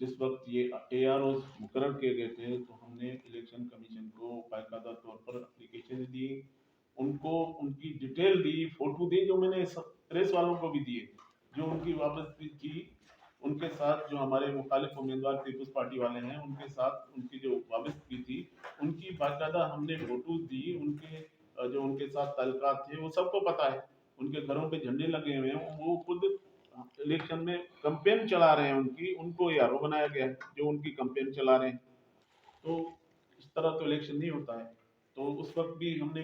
جس وقت یہ AROs مقرر کیے گئے تھے تو ہم نے الیکشن کمیشن کو باقاعدہ طور پر اپلیکیشن دی، ان کو ان کی ڈیٹیل دی، فوٹو دی، جو میں نے پریس والوں کو بھی دیے، جو ان کی وابستگی تھی ان کے ساتھ، جو ہمارے مخالف امیدوار پیپلز پارٹی والے ہیں ان کے ساتھ ان کی جو وابستگی تھی ان کی باقاعدہ ہم نے فوٹوز دی، ان کے جو ان کے ساتھ تعلقات تھے وہ سب کو پتہ ہے، ان کے گھروں پہ جھنڈے لگے ہوئے ہیں، وہ خود الیکشن میں کمپین چلا رہے ہیں، ان کو یارو بنایا گیا ہے جو ان کی کمپین چلا رہے ہیں۔ تو اس طرح تو الیکشن نہیں ہوتا ہے۔ تو اس وقت بھی ہم نے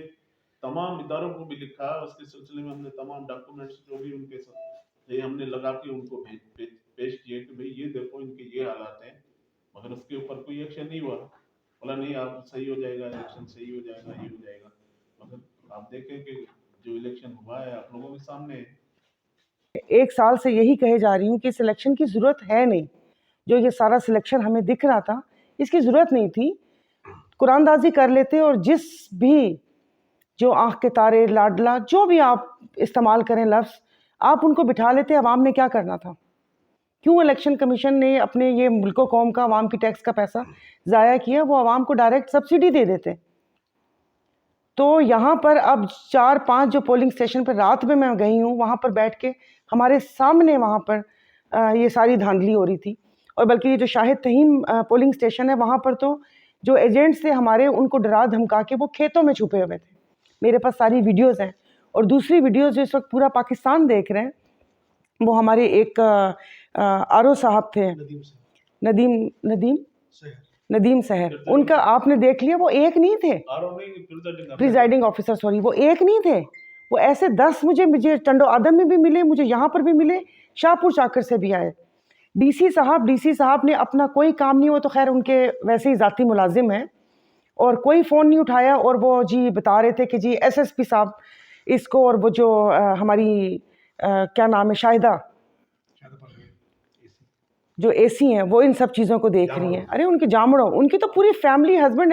تمام اداروں کو بھی لکھا، اس کے سلسلے میں ہم نے تمام ڈاکومنٹس جو بھی ان کے ساتھ ہم نے لگا کے ان کو پیش کیے کہ بھئی یہ دیکھو ان کے یہ حالات ہیں، مگر اس کے اوپر کوئی ایکشن نہیں ہوا۔ بولا نہیں آپ صحیح ہو جائے گا، الیکشن صحیح ہو جائے گا، یہ ہو جائے گا، مگر آپ دیکھیں کہ جو الیکشن ہوا ہے آپ لوگوں کے سامنے ہے۔ ایک سال سے یہی کہے جا رہی ہوں کہ سلیکشن کی ضرورت ہے نہیں، جو یہ سارا سلیکشن ہمیں دکھ رہا تھا اس کی ضرورت نہیں تھی، قرآن دازی کر لیتے اور جس بھی جو آنکھ کے تارے، لاڈلا، جو بھی آپ استعمال کریں لفظ، آپ ان کو بٹھا لیتے۔ عوام نے کیا کرنا تھا؟ کیوں الیکشن کمیشن نے اپنے یہ ملک و قوم کا، عوام کی ٹیکس کا پیسہ ضائع کیا؟ وہ عوام کو ڈائریکٹ سبسڈی دے دیتے۔ تو یہاں پر اب 4-5 جو پولنگ سٹیشن پر رات میں گئی ہوں، وہاں پر بیٹھ کے ہمارے سامنے وہاں پر یہ ساری دھاندلی ہو رہی تھی، اور بلکہ یہ جو شاہد تہیم پولنگ سٹیشن ہے وہاں پر تو جو ایجنٹس تھے ہمارے، ان کو ڈرا دھمکا کے وہ کھیتوں میں چھپے ہوئے تھے۔ میرے پاس ساری ویڈیوز ہیں، اور دوسری ویڈیوز جو اس وقت پورا پاکستان دیکھ رہے ہیں، وہ ہمارے ایک RO صاحب تھے، ندیم سحر، ان کا آپ نے دیکھ لیا، وہ ایک نہیں تھے، پریزائڈنگ آفیسر، سوری، وہ ایک نہیں تھے، وہ ایسے 10 مجھے ٹنڈو آدم میں بھی ملے، مجھے یہاں پر بھی ملے، شاہپور چاکر سے بھی آئے۔ ڈی سی صاحب نے اپنا کوئی کام نہیں ہو تو خیر ان کے ویسے ہی ذاتی ملازم ہیں، اور کوئی فون نہیں اٹھایا، اور وہ جی بتا رہے تھے کہ جی SP صاحب اس کو، اور وہ جو ہماری کیا نام ہے، شاہدہ جو AC ہیں، وہ ان سب چیزوں کو دیکھ رہی ہیں۔ ارے ان کی جامڑوں، ان کی تو پوری فیملی، ہسبینڈ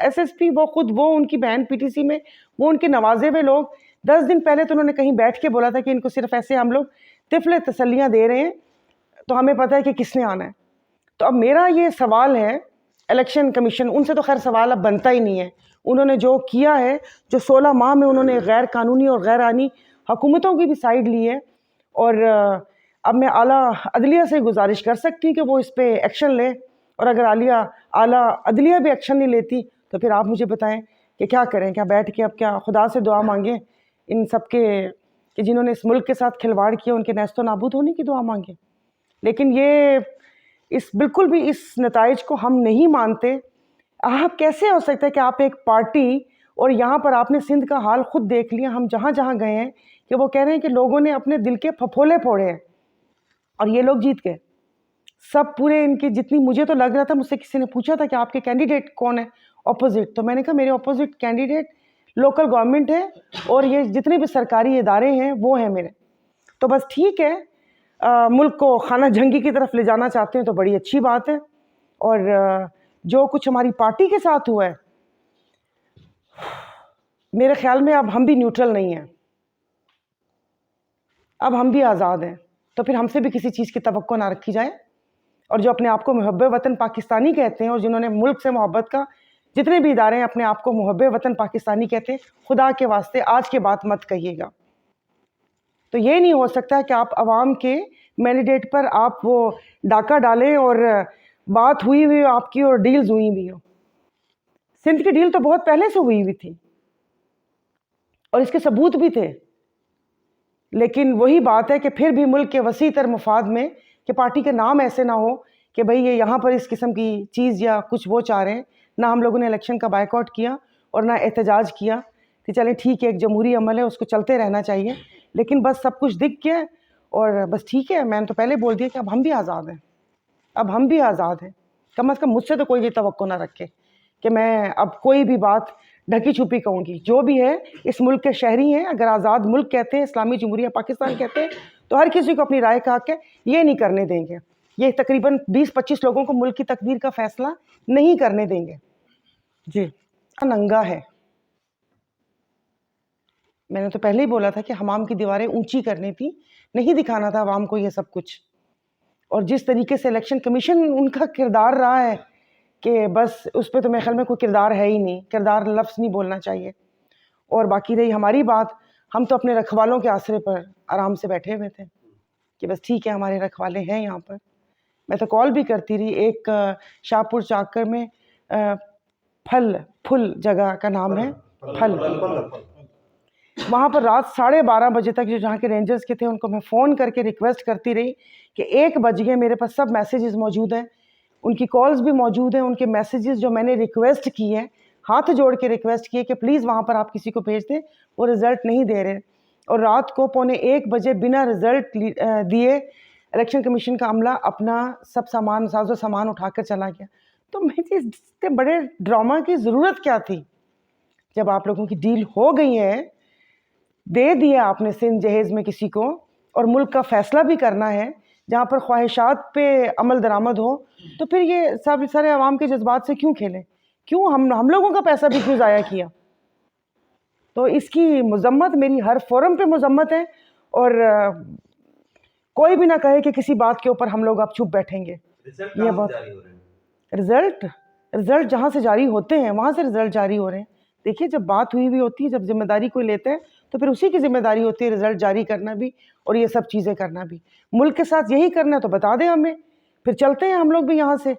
SSP، وہ خود، وہ ان کی بہن PTC میں، وہ ان کے نوازے ہوئے لوگ۔ 10 دن پہلے تو انہوں نے کہیں بیٹھ کے بولا تھا کہ ان کو صرف ایسے ہم لوگ طفل تسلیاں دے رہے ہیں، تو ہمیں پتہ ہے کہ کس نے آنا ہے۔ تو اب میرا یہ سوال ہے الیکشن کمیشن، ان سے تو خیر سوال اب بنتا ہی نہیں ہے، انہوں نے جو کیا ہے، جو 16 ماہ میں انہوں نے غیر قانونی اور غیر آئینی حکومتوں کی بھی سائیڈ لی ہے، اور اب میں اعلیٰ عدلیہ سے گزارش کر سکتی ہوں کہ وہ اس پہ ایکشن لے، اور اگر اعلیٰ عدلیہ بھی ایکشن نہیں لیتی تو پھر آپ مجھے بتائیں کہ کیا کریں؟ کیا بیٹھ کے اب کیا خدا سے دعا مانگیں ان سب کے، کہ جنہوں نے اس ملک کے ساتھ کھلواڑ کیا ان کے نیست و نابود ہونے کی دعا مانگیں؟ لیکن یہ بالکل بھی اس نتائج کو ہم نہیں مانتے۔ آپ کیسے ہو سکتا ہے کہ آپ ایک پارٹی، اور یہاں پر آپ نے سندھ کا حال خود دیکھ لیا، ہم جہاں جہاں گئے ہیں، کہ وہ کہہ رہے ہیں کہ لوگوں نے اپنے دل کے پھپھولے پھوڑے ہیں، اور یہ لوگ جیت گئے سب پورے۔ ان کی جتنی، مجھے تو لگ رہا تھا، مجھ سے کسی نے پوچھا تھا کہ آپ کے کینڈیڈیٹ کون ہے اپوزٹ، تو میں نے کہا میرے اپوزٹ کینڈیڈیٹ لوکل گورنمنٹ ہے، اور یہ جتنے بھی سرکاری ادارے ہیں وہ ہیں میرے۔ تو بس ٹھیک ہے، ملک کو خانہ جنگی کی طرف لے جانا چاہتے ہیں تو بڑی اچھی بات ہے، اور جو کچھ ہماری پارٹی کے ساتھ ہوا ہے، میرے خیال میں اب ہم بھی نیوٹرل نہیں ہیں، اب ہم بھی آزاد ہیں، تو پھر ہم سے بھی کسی چیز کی توقع نہ رکھی جائے۔ اور جو اپنے آپ کو محب وطن پاکستانی کہتے ہیں، اور جنہوں نے ملک سے محبت کا، جتنے بھی ادارے ہیں اپنے آپ کو محب وطن پاکستانی کہتے ہیں، خدا کے واسطے آج کے بعد مت کہیے گا۔ تو یہ نہیں ہو سکتا کہ آپ عوام کے مینڈیٹ پر آپ وہ ڈاکہ ڈالیں، اور بات ہوئی ہوئی آپ کی اور ڈیلز ہوئی بھی ہو۔ سندھ کی ڈیل تو بہت پہلے سے ہوئی ہوئی تھی، اور اس کے ثبوت بھی تھے، لیکن وہی بات ہے کہ پھر بھی ملک کے وسیع تر مفاد میں کہ پارٹی کے نام ایسے نہ ہو کہ بھئی یہ یہاں پر اس قسم کی چیز یا کچھ وہ چاہ رہے ہیں۔ نہ ہم لوگوں نے الیکشن کا بائیکاٹ کیا اور نہ احتجاج کیا کہ چلیں ٹھیک ہے، ایک جمہوری عمل ہے، اس کو چلتے رہنا چاہیے، لیکن بس سب کچھ دکھ گیا، اور بس ٹھیک ہے۔ میں نے تو پہلے بول دیا کہ اب ہم بھی آزاد ہیں، اب ہم بھی آزاد ہیں، کم از کم مجھ سے تو کوئی یہ توقع نہ رکھے کہ میں اب کوئی بھی بات ڈھکی چھپی کہوں گی۔ جو بھی ہے اس ملک کے شہری ہیں، اگر آزاد ملک کہتے ہیں، اسلامی جمہوریہ پاکستان کہتے ہیں، تو ہر کسی کو اپنی رائے کا حق ہے، یہ نہیں کرنے دیں گے۔ یہ تقریباً 20-25 لوگوں کو ملک کی تقدیر کا فیصلہ نہیں کرنے دیں گے۔ جی، ننگا ہے، میں نے تو پہلے ہی بولا تھا کہ حمام کی دیواریں اونچی کرنی تھی، نہیں دکھانا تھا عوام کو یہ سب کچھ۔ اور جس طریقے سے الیکشن کمیشن ان کا کردار رہا ہے کہ بس اس پہ تو میرے خیال میں کوئی کردار ہے ہی نہیں، کردار لفظ نہیں بولنا چاہیے. اور باقی رہی ہماری بات، ہم تو اپنے رکھوالوں کے آسرے پر آرام سے بیٹھے ہوئے تھے کہ بس ٹھیک ہے ہمارے رکھوالے ہیں یہاں پر. میں تو کال بھی کرتی رہی. ایک شاہپور چاکر میں پھل جگہ کا نام ہے پھل، وہاں پر رات 12:30 بجے تک جو جہاں کے رینجرز کے تھے ان کو میں فون کر کے ریکویسٹ کرتی رہی کہ 1 بج گئے، میرے پاس سب میسیجز موجود ہیں، ان کی کالز بھی موجود ہیں، ان کے میسیجز جو میں نے ریکویسٹ کی ہے، ہاتھ جوڑ کے ریکویسٹ کی ہے کہ پلیز وہاں پر آپ کسی کو بھیج دیں، وہ رزلٹ نہیں دے رہے. اور رات کو 1:15 بجے بنا رزلٹ دیے الیکشن کمیشن کا عملہ اپنا سب سامان ساز و سامان اٹھا کر چلا گیا. تو میں اتنے بڑے ڈرامہ کی ضرورت کیا تھی؟ جب آپ لوگوں کی ڈیل ہو گئی ہے، دے دیا آپ نے سندھ جہیز میں کسی کو، اور ملک کا فیصلہ بھی کرنا ہے جہاں پر خواہشات پہ عمل درآمد ہو، تو پھر یہ سب سارے عوام کے جذبات سے کیوں کھیلیں؟ کیوں ہم لوگوں کا پیسہ بھی کیوں ضائع کیا؟ تو اس کی مذمت میری ہر فورم پہ مذمت ہے. اور کوئی بھی نہ کہے کہ کسی بات کے اوپر ہم لوگ اب چپ بیٹھیں گے. یہ بہت رزلٹ جہاں سے جاری ہوتے ہیں وہاں سے رزلٹ جاری ہو رہے ہیں. دیکھیے جب بات ہوئی ہوتی ہے، جب ذمہ داری کوئی لیتا ہے تو پھر اسی کی ذمہ داری ہوتی ہے رزلٹ جاری کرنا بھی اور یہ سب چیزیں کرنا بھی. ملک کے ساتھ یہی کرنا ہے تو بتا دیں ہمیں، پھر چلتے ہیں ہم لوگ بھی یہاں سے.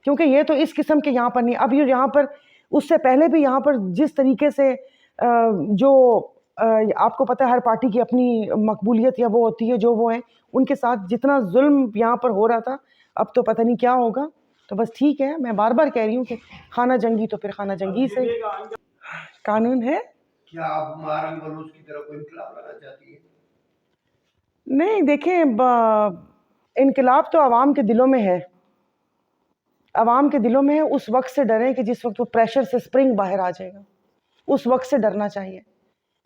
کیونکہ یہ تو اس قسم کے یہاں پر نہیں، اب یہ یہاں پر اس سے پہلے بھی یہاں پر جس طریقے سے جو آپ کو پتہ ہے ہر پارٹی کی اپنی مقبولیت یا وہ ہوتی ہے جو وہ ہیں، ان کے ساتھ جتنا ظلم یہاں پر ہو رہا تھا اب تو پتہ نہیں کیا ہوگا. تو بس ٹھیک ہے، میں بار بار کہہ رہی ہوں کہ خانہ جنگی تو پھر خانہ جنگی سے قانون ہے. کیا آپ مہارنگ بلوچ کی طرح کوئی انقلاب لانا چاہتی ہے؟ نہیں، دیکھیں انقلاب تو عوام کے دلوں میں ہے، عوام کے دلوں میں ہے. اس وقت سے ڈریں کہ جس وقت وہ پریشر سے سپرنگ باہر آ جائے گا، اس وقت سے ڈرنا چاہیے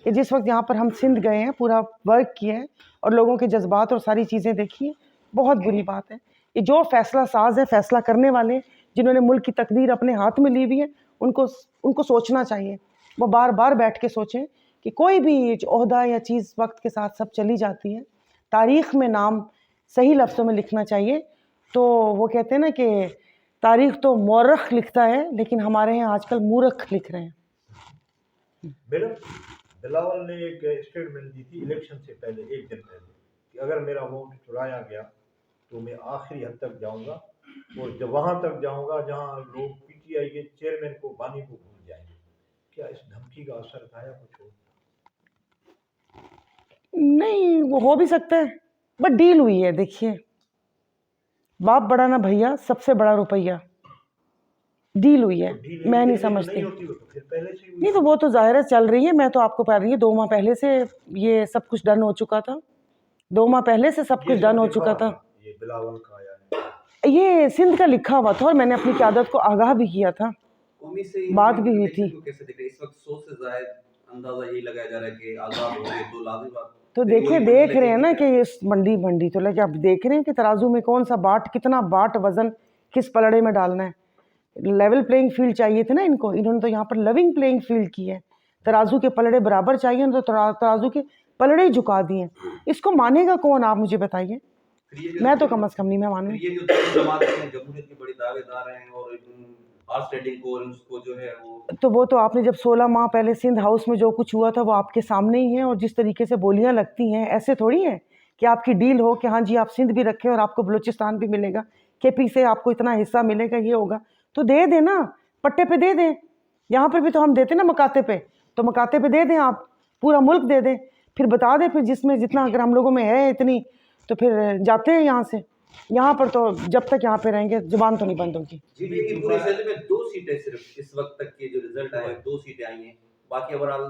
کہ جس وقت یہاں پر ہم سندھ گئے ہیں، پورا ورک کیا ہے اور لوگوں کے جذبات اور ساری چیزیں دیکھی ہیں. بہت بری بات ہے یہ جو فیصلہ ساز ہے، فیصلہ کرنے والے جنہوں نے ملک کی تقدیر اپنے ہاتھ میں لی ہوئی ہے، ان کو سوچنا چاہیے. وہ بار بار بیٹھ کے سوچیں کہ کوئی بھی عہدہ یا چیز وقت کے ساتھ سب چلی جاتی ہے. تاریخ میں نام صحیح لفظوں میں لکھنا چاہیے. تو وہ کہتے ہیں نا کہ تاریخ تو مورخ لکھتا ہے، لیکن ہمارے ہیں آج کل مورخ لکھ رہے ہیں. میڈم، بلاول نے ایک اسٹیٹمنٹ دی تھی الیکشن سے پہلے 1 دن پہلے کہ اگر میرا ووٹ چرایا گیا تو میں آخری حد تک جاؤں گا اور جب وہاں تک جاؤں گا جہاں لوگ پی ٹی آئی کے چیئرمین کو بانی کو بھول جائیں گے. کیا اس دھمکی کا اثر تھا یا کچھ ہو؟ نہیں، وہ ہو بھی سکتا ہے، بٹ ڈیل ہوئی ہے. دیکھیے باپ بڑا نہ بھیا، سب سے بڑا روپیہ. ڈیل ہوئی ہے، میں نہیں سمجھتی. نہیں تو وہ تو ظاہر ہے چل رہی ہے. میں تو آپ کو کہہ رہی ہوں 2 ماہ پہلے سے یہ سب کچھ ڈن ہو چکا تھا. 2 ماہ پہلے سے سب کچھ ڈن ہو چکا تھا. یہ بلاول کا یہ سندھ کا لکھا ہوا تھا اور میں نے اپنی قیادت کو آگاہ بھی کیا تھا، بات بھی ہوئی تھی. اس وقت 100 سے زائد اندازہ یہی لگایا جا رہا ہے کہ آزاد ہو گئے تو لازم بات. تو دیکھ رہے ہیں نا کہ اس منڈی تو لے کے آپ دیکھ رہے ہیں کہ ترازو میں کون سا باٹ، کتنا باٹ وزن کس پلڑے میں ڈالنا ہے. لیول پلینگ فیلڈ چاہیے تھے نا ان کو، انہوں نے تو یہاں پر لیونگ پلینگ فیلڈ کی ہے. ترازو کے پلڑے برابر چاہیے تو ترازو کے پلڑے ہی جھکا دیے. اس کو مانے گا کون؟ آپ مجھے بتائیے. میں تو کم از کم نہیں میں مانوں. یہ جو جماعت ہیں جمہوریت کی بڑی دعوے دار ہیں اور ہارس ریڈنگ کو جو ہے وہ تو آپ نے جب 16 ماہ پہلے سندھ ہاؤس میں جو کچھ ہوا تھا وہ آپ کے سامنے ہی ہے. اور جس طریقے سے بولیاں لگتی ہیں، ایسے تھوڑی ہے کہ آپ کی ڈیل ہو کہ ہاں جی آپ سندھ بھی رکھیں اور آپ کو بلوچستان بھی ملے گا، کے پی سے آپ کو اتنا حصہ ملے گا، یہ ہوگا. تو دے دیں نا، پٹے پہ دے دیں. یہاں پہ بھی تو ہم دیتے نا مکاتے پہ، تو مکاتے پہ دے دیں، آپ پورا ملک دے دیں. پھر بتا دیں پھر جس میں جتنا اگر ہم لوگوں میں ہے اتنی تو پھر جاتے ہیں یہاں سے. یہاں پر تو جب تک یہاں پہ رہیں گے زبان تو نہیں بند ہوگی. جی کی پورے ضلع میں 2 سیٹیں صرف اس وقت تک کے جو رزلٹ آئے 2 سیٹیں آئی ہیں. باقی اوورال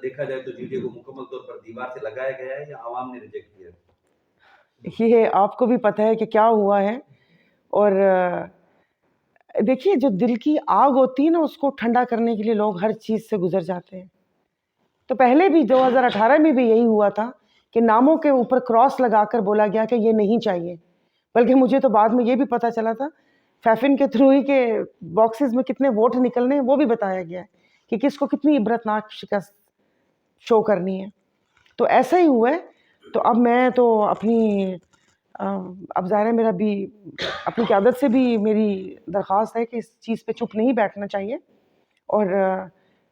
دیکھا جائے تو جی ڈی کو مکمل طور پر دیوار سے لگایا گیا ہے یا عوام نے ریجیکٹ کیا ہے؟ یہ آپ کو بھی پتہ ہے کہ کیا ہوا ہے. اور دیکھیے جو دل کی آگ ہوتی ہے نا اس کو ٹھنڈا کرنے کے لیے لوگ ہر چیز سے گزر جاتے ہیں. تو پہلے بھی 2018 میں بھی یہی ہوا تھا کہ ناموں کے اوپر کراس لگا کر بولا گیا کہ یہ نہیں چاہیے. بلکہ مجھے تو بعد میں یہ بھی پتہ چلا تھا فیفن کے تھرو ہی کہ باکسز میں کتنے ووٹ نکلنے ہیں وہ بھی بتایا گیا ہے کہ کس کو کتنی عبرتناک شکست شو کرنی ہے. تو ایسا ہی ہوا ہے. تو اب میں تو اپنی اب ظاہر ہے میرا بھی اپنی قیادت سے بھی میری درخواست ہے کہ اس چیز پہ چپ نہیں بیٹھنا چاہیے، اور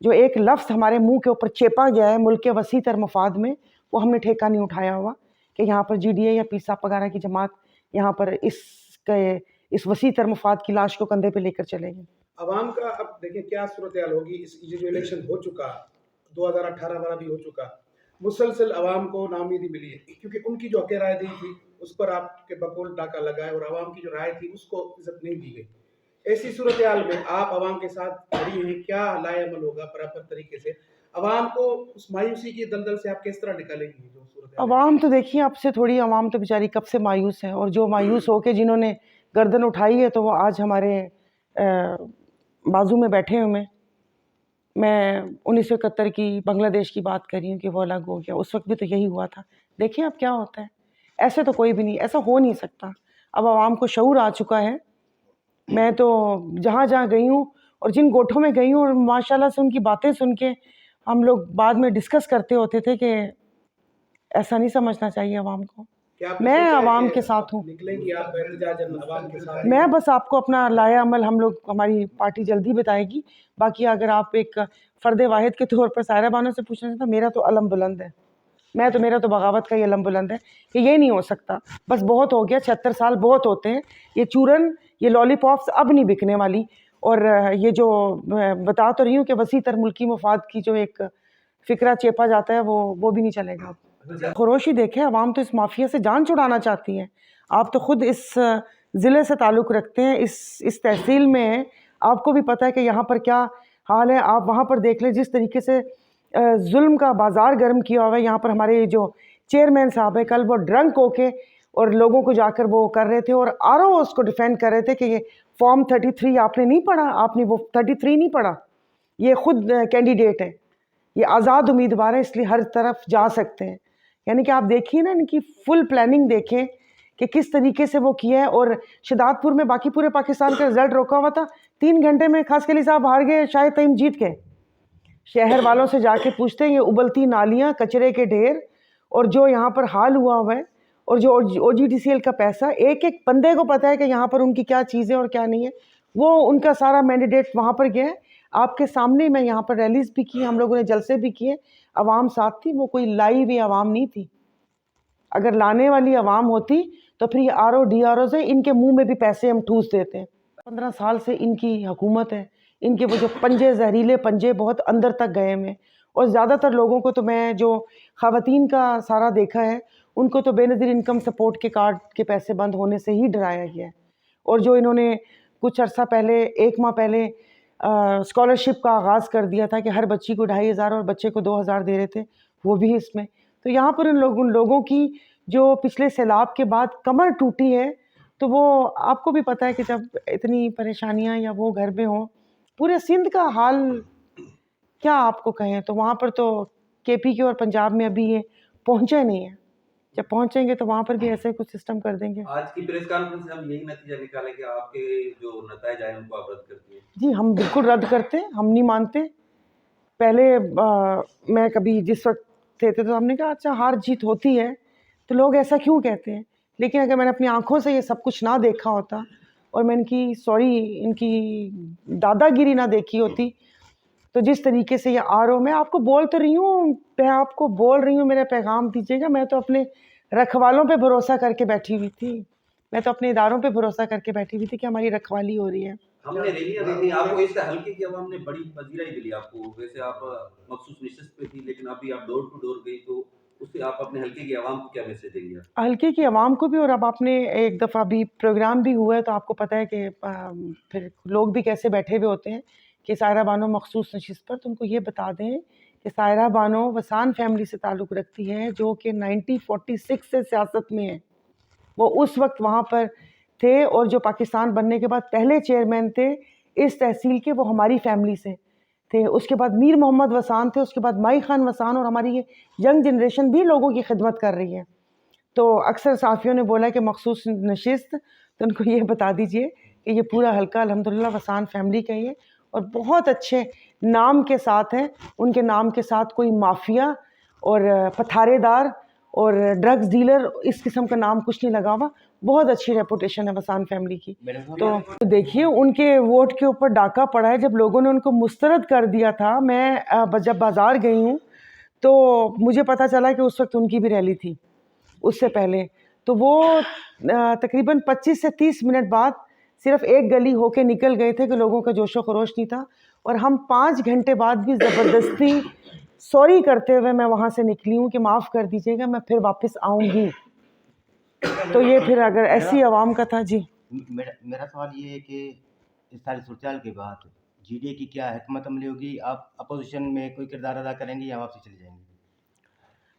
جو ایک لفظ ہمارے منہ کے اوپر چیپا گیا ہے ملک کے وسیع تر مفاد میں، وہ ہم نے ٹھیکہ نہیں اٹھایا ہوا کہ یہاں پر جی ڈی اے یا پیسا وغیرہ کی جماعت یہاں پر اس وسیع تر مفاد کی لاش کو کندھے پہ لے کر چلے گی۔ عوام کا اب دیکھیں کیا صورتحال ہوگی، اس یہ جو الیکشن ہو چکا 2018 والا بھی ہو چکا، مسلسل عوام کو ناامیدی ملی ہے کیونکہ ان کی جو حق رائے دی تھی اس پر آپ کے بقول ڈاکہ لگائے اور عوام کی جو رائے تھی اس کو عزت نہیں دی گئی۔ ایسی صورتحال میں آپ عوام کے ساتھ کھڑی ہیں، کیا لائے عمل ہوگا پراپر طریقے سے؟ عوام کو اس مایوسی کی دلدل سے آپ کس طرح نکالیں گی؟ جو صورتحال عوام تو دیکھیے اب سے تھوڑی، عوام تو بیچاری کب سے مایوس ہے، اور جو مایوس ہو کے جنہوں نے گردن اٹھائی ہے تو وہ آج ہمارے بازو میں بیٹھے ہوئے۔ میں 1971 کی بنگلہ دیش کی بات کر رہی ہوں کہ وہ الگ ہو گیا، اس وقت بھی تو یہی ہوا تھا۔ دیکھیں اب کیا ہوتا ہے، ایسے تو کوئی بھی نہیں، ایسا ہو نہیں سکتا۔ اب عوام کو شعور آ چکا ہے۔ میں تو جہاں جہاں گئی ہوں اور جن گوٹھوں میں گئی ہوں، اور ماشاءاللہ سے ان کی باتیں سن کے ہم لوگ بعد میں ڈسکس کرتے ہوتے تھے کہ ایسا نہیں سمجھنا چاہیے عوام کو۔ کیا آپ نے میں سوچا ہے عوام کہ کے ساتھ ہوں۔ نکلیں گی آپ احتجاجاً عوام کے ساتھ؟ میں بس آپ کو اپنا لائے عمل ہماری پارٹی جلدی بتائے گی۔ باقی اگر آپ ایک فرد واحد کے طور پر سائرہ بانو سے پوچھنا چاہتے ہیں، میرا تو علم بلند ہے، میرا تو بغاوت کا یہ علم بلند ہے کہ یہ نہیں ہو سکتا، بس بہت ہو گیا، 76 سال بہت ہوتے ہیں، یہ چورن، یہ لالی پاپس اب نہیں بکنے والی۔ اور یہ جو بتا تو رہی ہوں کہ وسیع تر ملکی مفاد کی جو ایک فکرہ چیپا جاتا ہے وہ بھی نہیں چلے گا۔ خروشی دیکھیں، عوام تو اس مافیا سے جان چھڑانا چاہتی ہے۔ آپ تو خود اس ضلع سے تعلق رکھتے ہیں، اس تحصیل میں ہیں، آپ کو بھی پتہ ہے کہ یہاں پر کیا حال ہے۔ آپ وہاں پر دیکھ لیں جس طریقے سے ظلم کا بازار گرم کیا ہوا ہے۔ یہاں پر ہمارے جو چیئرمین صاحب ہیں، کل وہ ڈرنک ہو کے اور لوگوں کو جا کر وہ کر رہے تھے، اور آرو اس کو ڈیفینڈ کر رہے تھے کہ یہ فارم 33 آپ نے نہیں پڑھا، آپ نے وہ 33 نہیں پڑھا، یہ خود کینڈیڈیٹ ہے، یہ آزاد امیدوار ہے، اس لیے ہر طرف جا سکتے ہیں۔ یعنی کہ آپ دیکھیے نا، ان کی فل پلاننگ دیکھیں کہ کس طریقے سے وہ کیا ہے۔ اور شداد پور میں باقی پورے پاکستان کا رزلٹ روکا ہوا تھا، 3 گھنٹے میں خاص علی صاحب ہار گئے، شاہد تیم جیت گئے۔ شہر والوں سے جا کے پوچھتے ہیں، یہ ابلتی نالیاں، کچرے کے ڈھیر، اور جو یہاں پر حال ہوا ہوا ہے، اور جو او جی ڈی سی ایل کا پیسہ، ایک ایک بندے کو پتہ ہے کہ یہاں پر ان کی کیا چیزیں اور کیا نہیں ہے۔ وہ ان کا سارا مینڈیٹ وہاں پر گیا ہے، آپ کے سامنے میں یہاں پر ریلیز بھی کی، ہم لوگوں نے جلسے بھی کیے، عوام ساتھ تھی، وہ کوئی لائی ہوئی عوام نہیں تھی۔ اگر لانے والی عوام ہوتی تو پھر یہ R O D R O سے ان کے منہ میں بھی پیسے ہم ٹھوس دیتے ہیں۔ 15 سال سے ان کی حکومت ہے، ان کے وہ جو پنجے، زہریلے پنجے بہت اندر تک گئے میں، اور زیادہ تر لوگوں کو تو میں جو خواتین کا سارا دیکھا ہے، ان کو تو بے نظیر انکم سپورٹ کے کارڈ کے پیسے بند ہونے سے ہی ڈرایا گیا ہے۔ اور جو انہوں نے کچھ عرصہ پہلے، 1 ماہ پہلے اسکالرشپ کا آغاز کر دیا تھا کہ ہر بچی کو 2500 اور بچے کو 2000 دے رہے تھے، وہ بھی اس میں۔ تو یہاں پر ان لوگوں کی جو پچھلے سیلاب کے بعد کمر ٹوٹی ہے، تو وہ آپ کو بھی پتہ ہے کہ جب اتنی پریشانیاں یا وہ گھر میں ہوں، پورے سندھ کا حال کیا آپ کو کہیں، تو وہاں پر تو کے پی کے اور پنجاب میں ابھی یہ پہنچے نہیں ہیں، جب پہنچیں گے تو وہاں پر بھی ایسے کچھ سسٹم کر دیں گے۔ آج کی پریس کانفرنس سے ہم یہی نتیجہ نکالیں کہ آپ کے جو نتائج آئے ان کو آپ رد کرتی ہیں؟ جی ہم بالکل رد کرتے ہیں، ہم نہیں مانتے۔ پہلے میں کبھی جس وقت تھے تو ہم نے کہا اچھا ہار جیت ہوتی ہے تو لوگ ایسا کیوں کہتے ہیں، لیکن اگر میں نے اپنی آنکھوں سے یہ سب کچھ نہ دیکھا ہوتا اور میں ان کی دادا گیری نہ دیکھی ہوتی، تو جس طریقے سے یہ آر او، میں آپ کو بول تو رہی ہوں، میرا پیغام دیجیے گا، میں تو اپنے رکھوالوں پہ بھروسہ کر کے بیٹھی ہوئی تھی، میں تو اپنے اداروں پہ بھروسہ کر کے بیٹھی ہوئی تھی کہ ہماری رکھوالی ہو رہی ہے۔ ہم نے ریلیاں دیکھی، آپ کو اس کا حلقے کی عوام نے بڑی پذیرائی ملی آپ کو، ویسے آپ مخصوص نشست پہ تھی لیکن ابھی آپ ڈور ٹو ڈور گئی، تو اس سے آپ اپنے حلقے کی عوام کو کیا میسج دیں گے؟ حلقے کی عوام کو بھی، اور اب آپ نے ایک دفعہ بھی پروگرام بھی ہوا ہے تو آپ کو پتہ ہے کہ پھر لوگ بھی کیسے بیٹھے ہوئے ہوتے ہیں کہ سائرہ بانو مخصوص نشست پر، تو ان کو یہ بتا دیں کہ سائرہ بانو وسان فیملی سے تعلق رکھتی ہے، جو کہ 1946 سے سیاست میں ہے۔ وہ اس وقت وہاں پر تھے، اور جو پاکستان بننے کے بعد پہلے چیئرمین تھے اس تحصیل کے، وہ ہماری فیملی سے تھے۔ اس کے بعد میر محمد وسان تھے، اس کے بعد مائی خان وسان، اور ہماری یہ ینگ جنریشن بھی لوگوں کی خدمت کر رہی ہے۔ تو اکثر صحافیوں نے بولا کہ مخصوص نشست، تو ان کو یہ بتا دیجئے کہ یہ پورا حلقہ الحمدللہ وسان فیملی کا ہی ہے، اور بہت اچھے نام کے ساتھ ہیں، ان کے نام کے ساتھ کوئی مافیا اور پتھارے دار اور ڈرگز ڈیلر اس قسم کا نام کچھ نہیں لگا ہوا. بہت اچھی ریپوٹیشن ہے وسان فیملی کی. تو دیکھیے ان کے ووٹ کے اوپر ڈاکہ پڑا ہے. جب لوگوں نے ان کو مسترد کر دیا تھا, میں جب بازار گئی ہوں تو مجھے پتہ چلا کہ اس وقت ان کی بھی ریلی تھی اس سے پہلے. تو وہ تقریباً 25 سے 30 منٹ بعد صرف ایک گلی ہو کے نکل گئے تھے کہ لوگوں کا جوش و خروش نہیں تھا. اور ہم 5 گھنٹے بعد بھی زبردستی سوری کرتے ہوئے میں وہاں سے نکلی ہوں کہ معاف کر دیجیے گا, میں پھر واپس آؤں گی. تو یہ پھر اگر ایسی عوام کا تھا. جی میرا سوال یہ ہے کہ اس ساری صورتحال کے بعد جی ڈی اے کی کیا حکمت عملی ہوگی؟ آپ اپوزیشن میں کوئی کردار ادا کریں گے یا واپسی چلے جائیں گے؟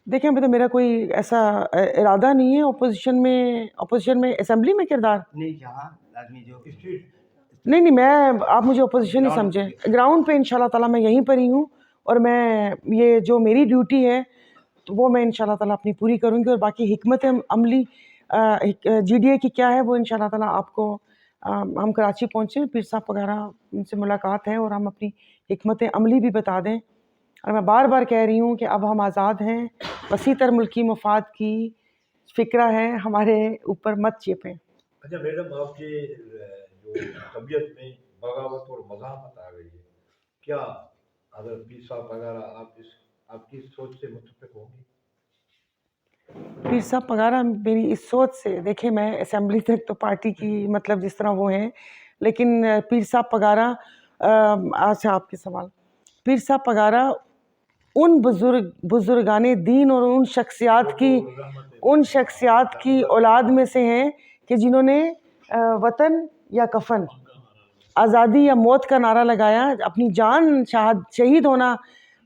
دیکھیں ابھی تو میرا کوئی ایسا ارادہ نہیں ہے اپوزیشن میں اسمبلی میں کردار نہیں, یہاں آدمی جو نہیں میں آپ مجھے اپوزیشن نہیں سمجھیں. گراؤنڈ پہ انشاءاللہ تعالیٰ میں یہیں پر ہی ہوں, اور میں یہ جو میری ڈیوٹی ہے تو وہ میں انشاءاللہ تعالیٰ اپنی پوری کروں گی. اور باقی حکمت عملی جی ڈی اے کی کیا ہے وہ انشاءاللہ تعالیٰ آپ کو, ہم کراچی پہنچے, پیر صاحب وغیرہ ان سے ملاقات ہے اور ہم اپنی حکمت عملی بھی بتا دیں. اور میں بار بار کہہ رہی ہوں کہ اب ہم آزاد ہیں, وسیع تر ملکی مفاد کی فکرہ ہے, ہمارے اوپر مت چیپیں. اچھا میڈم, آپ کے جو طبیعت میں بغاوت اور مزاحمت آ گئی ہے, کیا حضرت پیر صاحب وغیرہ آپ کی سوچ سے متفق ہوں گی؟ پیر صاحب پگارا میری اس سوچ سے, دیکھیں میں اسمبلی تک تو پارٹی کی مطلب جس طرح وہ ہیں, لیکن پیر صاحب پگارا, اچھا آپ کے سوال, پیر صاحب پگارا ان بزرگان دین اور ان شخصیات کی اولاد میں سے ہیں کہ جنہوں نے وطن یا کفن, آزادی یا موت کا نعرہ لگایا, اپنی جان شہید ہونا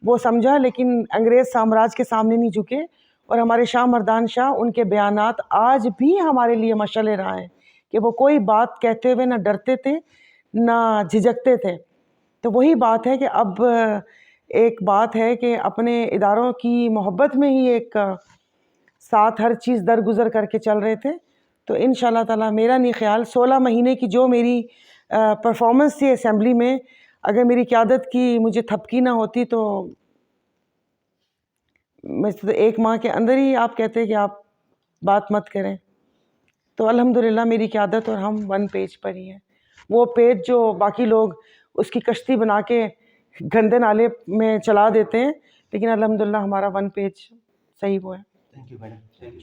وہ سمجھا, لیکن انگریز سامراج کے سامنے نہیں جھکے. اور ہمارے شاہ مردان شاہ, ان کے بیانات آج بھی ہمارے لیے مشعل راہ ہیں کہ وہ کوئی بات کہتے ہوئے نہ ڈرتے تھے نہ جھجکتے تھے. تو وہی بات ہے کہ اب ایک بات ہے کہ اپنے اداروں کی محبت میں ہی ایک ساتھ ہر چیز درگزر کر کے چل رہے تھے. تو انشاءاللہ تعالیٰ میرا نہیں خیال 16 مہینے کی جو میری پرفارمنس تھی اسمبلی میں, اگر میری قیادت کی مجھے تھپکی نہ ہوتی تو میں 1 ماہ کے اندر ہی آپ کہتے کہ آپ بات مت کریں. تو الحمدللہ میری قیادت اور ہم 1 پیج پر ہی ہیں. وہ پیج جو باقی لوگ اس کی کشتی بنا کے گندے نالے میں چلا دیتے ہیں, لیکن الحمدللہ ہمارا 1 پیج صحیح وہ ہے. Thank you madam.